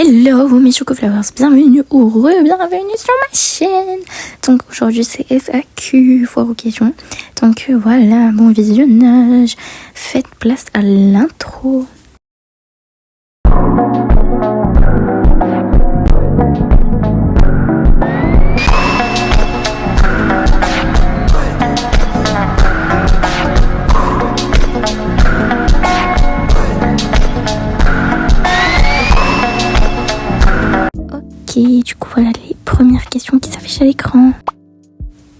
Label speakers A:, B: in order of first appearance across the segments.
A: Hello mes Chocoflowers, bienvenue ou re-bienvenue sur ma chaîne. Donc aujourd'hui c'est FAQ, foire aux questions. Donc voilà, bon visionnage, faites place à l'intro. Du coup voilà les premières questions qui s'affichent à l'écran.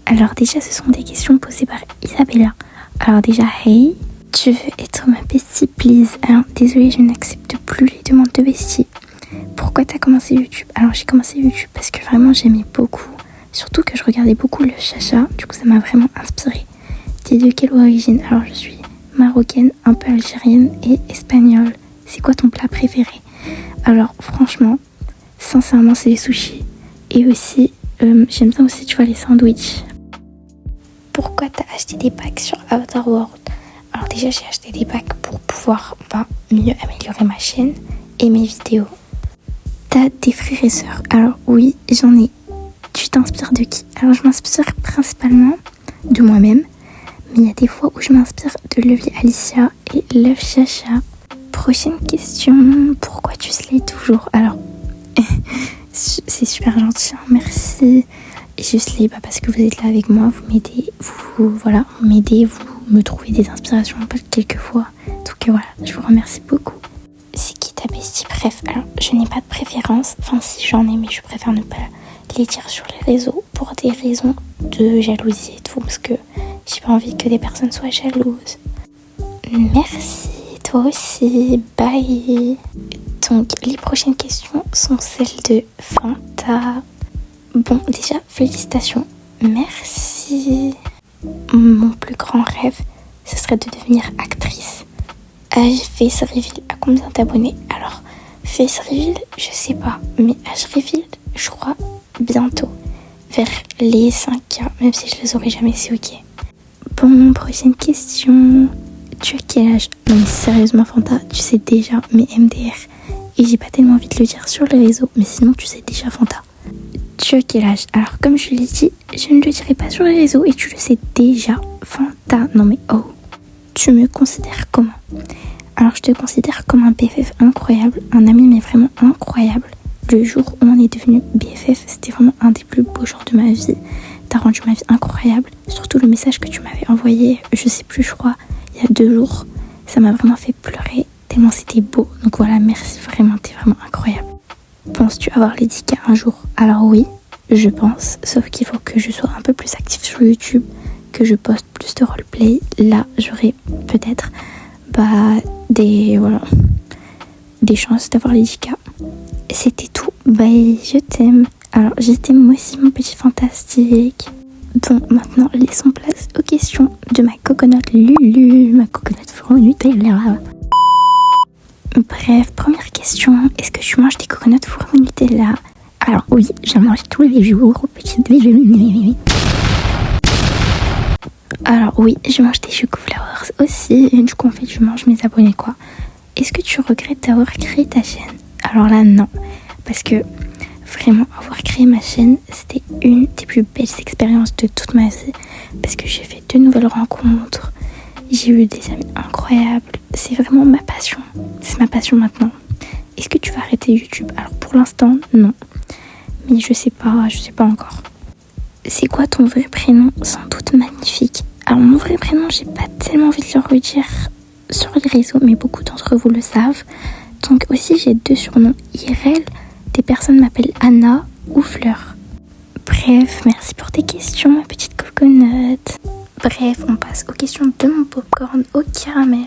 A: Alors déjà ce sont des questions posées par Isabella. Alors déjà hey, tu veux être ma bestie please? Alors désolée, je n'accepte plus les demandes de bestie. Pourquoi t'as commencé YouTube? Alors j'ai commencé YouTube parce que vraiment j'aimais beaucoup, surtout que je regardais beaucoup le Chacha, du coup ça m'a vraiment inspirée. T'es de quelle origine? Alors je suis marocaine, un peu algérienne et espagnole. C'est quoi ton plat préféré? Alors franchement, sincèrement c'est les sushis et aussi j'aime bien aussi tu vois les sandwichs. Pourquoi t'as acheté des packs sur Outer World? Alors déjà j'ai acheté des packs pour pouvoir mieux améliorer ma chaîne et mes vidéos. T'as des frères et sœurs? Alors oui j'en ai. Tu t'inspires de qui? Alors je m'inspire principalement de moi-même, mais il y a des fois où je m'inspire de Lovely Alicia et Love Chacha. Prochaine question, pourquoi tu slay toujours? Alors c'est super gentil, hein, merci. Et je slay parce que vous êtes là avec moi, vous m'aidez, vous me trouvez des inspirations quelquefois. Donc voilà, je vous remercie beaucoup. C'est qui ta bestie préf? Alors je n'ai pas de préférence, enfin si j'en ai, mais je préfère ne pas les dire sur les réseaux pour des raisons de jalousie et tout, parce que j'ai pas envie que des personnes soient jalouses. Merci, toi aussi, bye. Donc les prochaines questions sont celles de Fanta. Bon déjà félicitations, merci. Mon plus grand rêve ce serait de devenir actrice. Face Reveal à combien d'abonnés? Alors Face Reveal je sais pas, mais Age Reveal je crois bientôt vers les 5K, même si je les aurai jamais, c'est ok. Bon, prochaine question. Tu as quel âge? Non mais sérieusement Fanta, tu sais déjà mes MDR. Et j'ai pas tellement envie de le dire sur les réseaux, mais sinon tu sais déjà Fanta. Tu as quel âge? Alors comme je l'ai dit, je ne le dirai pas sur les réseaux et tu le sais déjà Fanta. Non mais oh, tu me considères comment? Alors je te considère comme un BFF incroyable, un ami mais vraiment incroyable. Le jour où on est devenu BFF, c'était vraiment un des plus beaux jours de ma vie. T'as rendu ma vie incroyable, surtout le message que tu m'avais envoyé, je sais plus, je crois, il y a 2 jours. Ça m'a vraiment fait pleurer, tellement c'était beau. Donc voilà, merci vraiment, t'es vraiment incroyable. Penses-tu avoir les 10K un jour? Alors oui, je pense, sauf qu'il faut que je sois un peu plus active sur YouTube, que je poste plus de roleplay. Là, j'aurai peut-être des chances d'avoir les 10K. C'était tout, bye, je t'aime. Alors je t'aime moi aussi mon petit fantastique. Bon, maintenant laissons place aux questions de ma coconut Lulu, ma coconut four Nutella. Bref, première question, est-ce que tu manges des coconuts four Nutella? Alors oui, j'en mange tous les jours au petit déjeuner. Alors oui, je mange des Chocoflowers aussi, et du coup en fait je mange mes abonnés quoi. Est-ce que tu regrettes d'avoir créé ta chaîne? Alors là non, parce que vraiment avoir créé ma chaîne c'était une des plus belles expériences de toute ma vie, parce que j'ai fait de nouvelles rencontres, j'ai eu des amis incroyables, c'est vraiment ma passion, c'est ma passion maintenant. Est-ce que tu vas arrêter YouTube? Alors pour l'instant non, mais je sais pas encore. C'est quoi ton vrai prénom? Sans doute magnifique. Alors mon vrai prénom j'ai pas tellement envie de le redire sur les réseaux, mais beaucoup d'entre vous le savent. Donc aussi j'ai 2 surnoms IRL, des personnes m'appellent Anna ou Fleur. Bref, merci pour tes questions ma petite coconut. Bref, on passe aux questions de mon popcorn au caramel.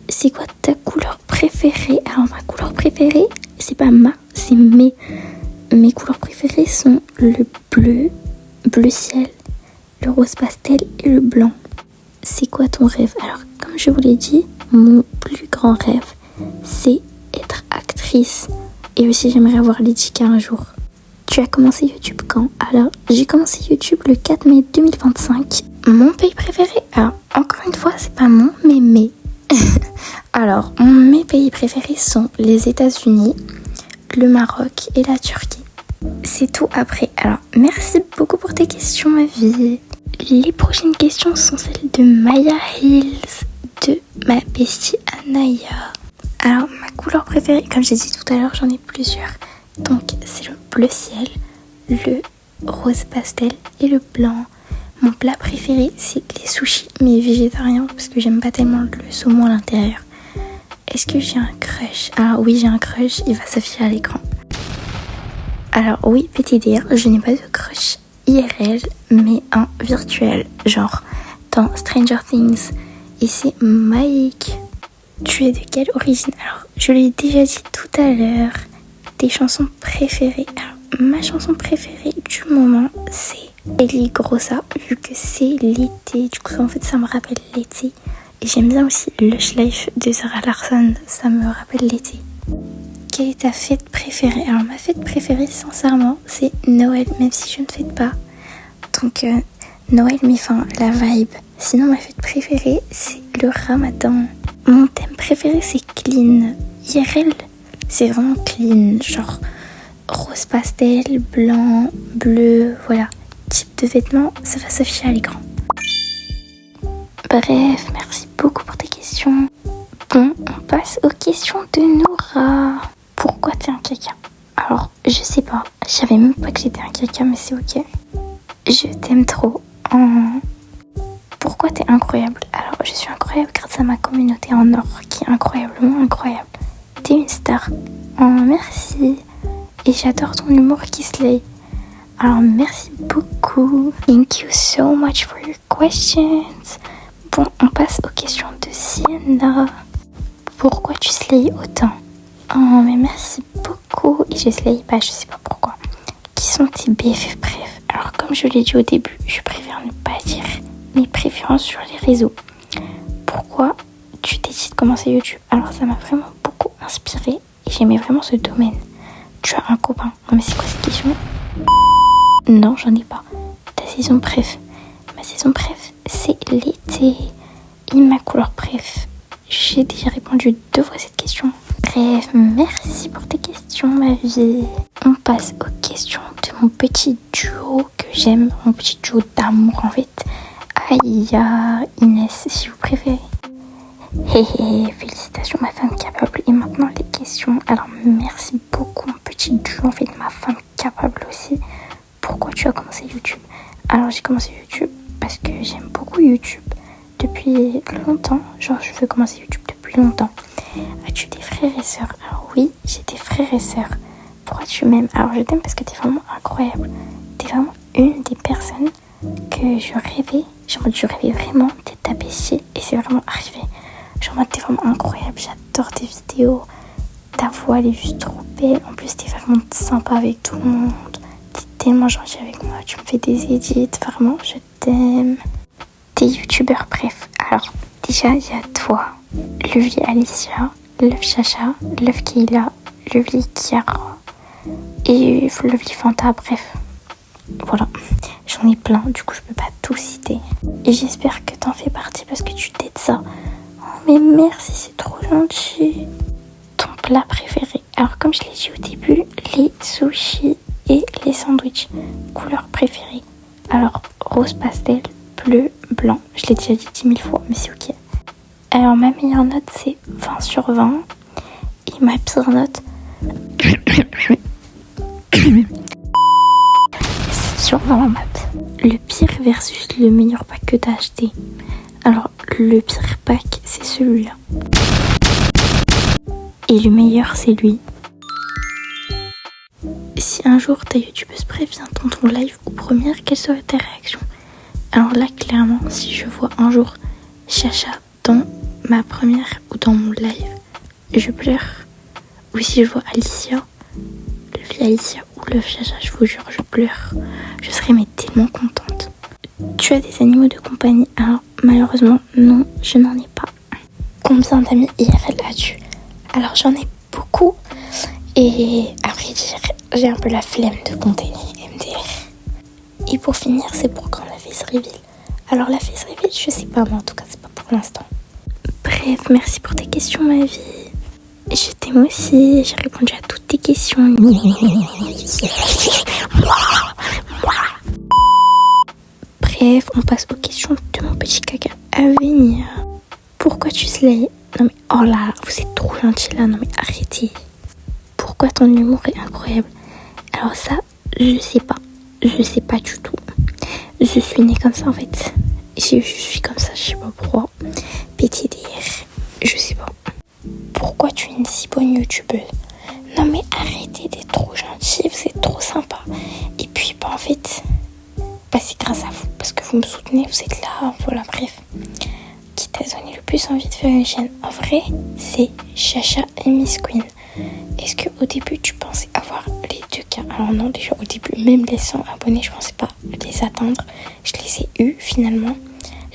A: C'est quoi ta couleur préférée? Alors ma couleur préférée, c'est pas c'est mes. Mes couleurs préférées sont le bleu ciel, le rose pastel et le blanc. C'est quoi ton rêve? Alors comme je vous l'ai dit, mon plus grand rêve c'est être actrice. Et aussi j'aimerais avoir les 10K un jour. Tu as commencé YouTube quand? Alors j'ai commencé YouTube le 4 mai 2025. Mon pays préféré? Alors encore une fois c'est pas mon mais mes. Alors mes pays préférés sont les États-Unis, le Maroc et la Turquie. C'est tout après. Alors, merci beaucoup pour tes questions, ma vie. Les prochaines questions sont celles de Maya Hills, de ma bestie Anaya. Alors, ma couleur préférée, comme j'ai dit tout à l'heure, j'en ai plusieurs. Donc, c'est le bleu ciel, le rose pastel et le blanc. Mon plat préféré, c'est les sushis, mais végétariens, parce que j'aime pas tellement le saumon à l'intérieur. Est-ce que j'ai un crush? Alors oui, j'ai un crush, il va s'afficher à l'écran. Alors oui, petit dire, je n'ai pas de crush IRL, mais un virtuel, genre dans Stranger Things. Et c'est Mike. Tu es de quelle origine? Alors, je l'ai déjà dit tout à l'heure, tes chansons préférées. Alors, ma chanson préférée du moment, c'est Ellie Grossa, vu que c'est l'été. Du coup, en fait, ça me rappelle l'été. Et j'aime bien aussi Lush Life de Zara Larsson, ça me rappelle l'été. Quelle est ta fête préférée? Alors, ma fête préférée, sincèrement, c'est Noël, même si je ne fête pas. Donc, Noël, mais enfin, la vibe. Sinon, ma fête préférée, c'est le Ramadan. Mon thème préféré, c'est clean. IRL, c'est vraiment clean, genre rose pastel, blanc, bleu, voilà. Type de vêtements, ça va s'afficher à l'écran. Bref, merci beaucoup pour tes questions. Bon, on passe aux questions de Noura. Pourquoi t'es un caca? Alors, je sais pas. Je savais même pas que j'étais un caca, mais c'est ok. Je t'aime trop. Pourquoi t'es incroyable? Alors, je suis incroyable grâce à ma communauté en or, qui est incroyablement incroyable. T'es une star. Merci. Et j'adore ton humour qui slay. Alors, merci beaucoup. Thank you so much for your questions. Bon, on passe aux questions de Sienna. Pourquoi tu slay autant? Oh, mais merci beaucoup. Et je slay pas, je sais pas pourquoi. Qui sont tes BFF préf? Alors, comme je l'ai dit au début, je préfère ne pas dire mes préférences sur les réseaux. Pourquoi tu décides de commencer YouTube? Alors, ça m'a vraiment beaucoup inspiré et j'aimais vraiment ce domaine. Tu as un copain? Non, mais c'est quoi cette question? Non, j'en ai pas. Ta saison préf? Ma saison préf, c'est l'été. Et ma couleur préf? J'ai déjà répondu 2 fois cette question. Bref, merci pour tes questions, ma vie. On passe aux questions de mon petit duo que j'aime, mon petit duo d'amour en fait. Aya, Inès, si vous préférez. Félicitations ma femme capable. Et maintenant les questions. Alors merci beaucoup mon petit duo, en fait ma femme capable aussi. Pourquoi tu as commencé YouTube? Alors j'ai commencé YouTube parce que j'aime beaucoup YouTube depuis longtemps. Genre je veux commencer YouTube depuis longtemps. As-tu des frères et sœurs? Alors oui, j'ai des frères et sœurs. Pourquoi tu m'aimes? Alors je t'aime parce que t'es vraiment incroyable. T'es vraiment une des personnes que je rêvais. Genre je rêvais vraiment d'être ta bestie et c'est vraiment arrivé. Genre t'es vraiment incroyable, j'adore tes vidéos. Ta voix elle est juste trop belle. En plus t'es vraiment sympa avec tout le monde. T'es tellement gentil avec moi, tu me fais des edits. Vraiment je t'aime. Tes youtubeurs bref. Alors déjà il y a toi, Lovely Alicia, Love Chacha, Love Keila, Lovely Kiara et Lovely Fanta, bref. Voilà, j'en ai plein, du coup je peux pas tout citer. Et j'espère que t'en fais partie parce que tu t'aides ça. Oh mais merci, c'est trop gentil. Ton plat préféré? Alors comme je l'ai dit au début, les sushis et les sandwichs. Couleur préférée? Alors rose pastel, bleu, blanc. Je l'ai déjà dit 10 000 fois, mais c'est ok. Alors ma meilleure note c'est 20 sur 20. Et ma pire note... 7 sur 20 en maths. Le pire versus le meilleur pack que t'as acheté. Alors le pire pack c'est celui-là. Et le meilleur c'est lui. Si un jour ta youtubeuse prévient dans ton live ou première, quelle serait ta réaction? Alors là clairement si je vois un jour Chacha dans ma première ou dans mon live, je pleure. Ou si je vois Alicia, le Alicia ou le Chacha, je vous jure, je pleure. Je serais mais tellement contente. Tu as des animaux de compagnie? Alors malheureusement non, je n'en ai pas. Combien d'amis IRL as-tu? Alors j'en ai beaucoup et à vrai dire j'ai un peu la flemme de compter MDR. Et pour finir, c'est pour quand la face reveal? Alors la face reveal, je sais pas, mais en tout cas c'est pas pour l'instant. Bref, merci pour tes questions ma vie. je t'aime aussi, j'ai répondu à toutes tes questions. Bref, on passe aux questions de mon petit caca à venir. Pourquoi tu slay? Non mais, oh là, vous êtes trop gentil là, non mais arrêtez. Pourquoi ton humour est incroyable? Alors ça, je sais pas du tout. Je suis née comme ça en fait. Je suis comme ça, je sais pas pourquoi. PTDR, je sais pas. Pourquoi tu es une si bonne youtubeuse? Non mais arrêtez d'être trop gentil, vous êtes trop sympa. Et puis en fait, c'est grâce à vous, parce que vous me soutenez, vous êtes là, voilà, bref. Qui t'a donné le plus envie de faire une chaîne? En vrai, c'est Chacha et Miss Queen. Est-ce qu'au début, tu pensais avoir les 2K? Alors non, déjà au début, même les 100 abonnés, je pensais pas les atteindre. Je les ai eus finalement,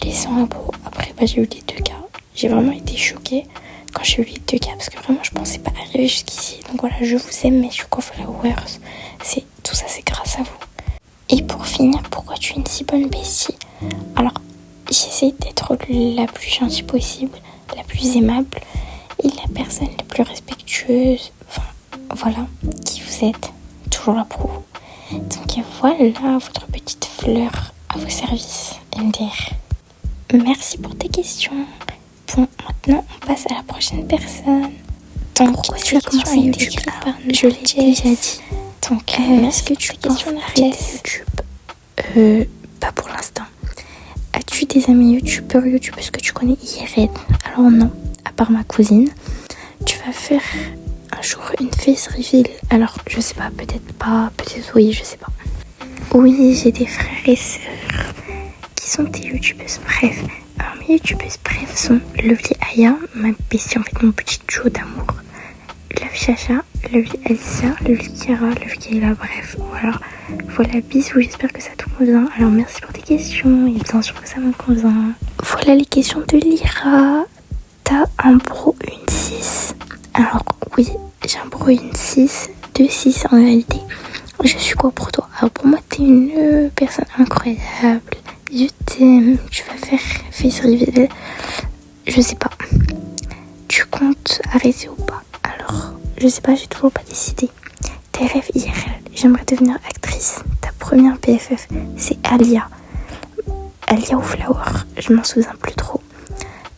A: les 100 abos. Après, j'ai eu les 2K. J'ai vraiment été choquée quand j'ai eu les 2K, parce que vraiment, je pensais pas arriver jusqu'ici. Donc voilà, je vous aime, mes followers. Tout ça, c'est grâce à vous. Et pour finir, pourquoi tu es une si bonne bestie? Alors, j'essaie d'être la plus gentille possible, la plus aimable et la personne la plus respectueuse. Enfin, voilà, qui vous êtes, toujours là pour vous. Donc voilà, votre petite fleur à vos services, MDR. Merci pour tes questions. Bon, maintenant, on passe à la prochaine personne. Donc, pourquoi tu as commencé YouTube? Je l'ai déjà dit. Donc, est-ce que tu penses arrêter YouTube? Pas pour l'instant. As-tu des amis youtubeuses que tu connais IRL? Alors non, à part ma cousine. Tu vas faire un jour une face reveal. Alors, je sais pas, peut-être pas, peut-être oui, je sais pas. Oui, j'ai des frères et sœurs qui sont des youtubeuses. Bref, alors mes youtubeuses bref sont Lovely Aya, ma bestie en fait, mon petit duo d'amour. Lovely Chacha, Lovely Alicia, Lovely Kira, Lovely Kayla, bref, voilà, bisous, j'espère que ça te convient. Alors merci pour tes questions, et bien sûr que ça me convient. Voilà les questions de Lyra. T'as un bro une 6? Alors oui, j'ai un bro une 6, 2-6 en réalité. Je suis quoi pour toi? Alors pour moi, t'es une personne incroyable. Je t'aime, tu vas faire face reveal. Je sais pas. Tu comptes arrêter ou pas? Alors, je sais pas, j'ai toujours pas décidé. Tes rêves IRL, j'aimerais devenir actrice. Ta première BFF, c'est Alia. Alia ou Flower, je m'en souviens plus trop.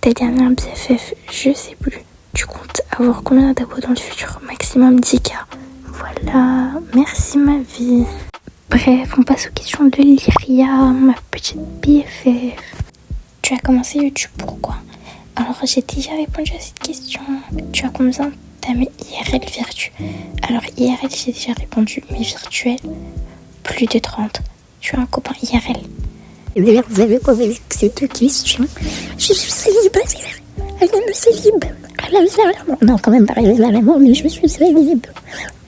A: Ta dernière BFF, je sais plus. Tu comptes avoir combien d'abos dans le futur? Maximum 10K. Voilà, merci ma vie. Bref, on passe aux questions de Lyria, ma petite BFF. Tu as commencé YouTube, pourquoi? Alors, j'ai déjà répondu à cette question. Tu as combien d'amis IRL virtuels? Alors, IRL, j'ai déjà répondu, mais virtuel, plus de 30. Tu as un copain IRL?
B: Vous avez posé cette question. Je suis célibataire. Elle me célibataire. Non, quand même pas régulièrement, mais je suis célibataire.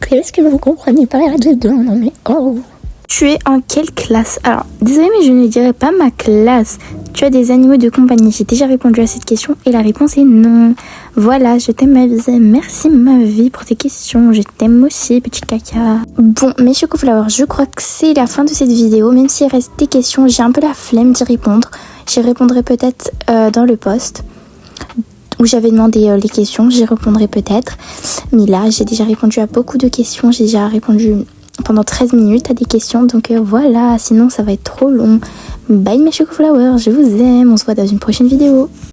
B: Qu'est-ce que vous comprenez pas là-dedans? Non mais oh.
A: Tu es en quelle classe? Alors, désolé, mais je ne dirais pas ma classe. Tu as des animaux de compagnie? J'ai déjà répondu à cette question et la réponse est non. Voilà, je t'aime ma vie. Merci ma vie pour tes questions. Je t'aime aussi, petit caca. Bon, mes chocoflowers, je crois que c'est la fin de cette vidéo. Même s'il reste des questions, j'ai un peu la flemme d'y répondre. J'y répondrai peut-être dans le post où j'avais demandé les questions. J'y répondrai peut-être. Mais là, j'ai déjà répondu à beaucoup de questions. J'ai déjà répondu pendant 13 minutes à des questions. Donc voilà, sinon ça va être trop long. Bye mes chocoflowers, je vous aime. On se voit dans une prochaine vidéo.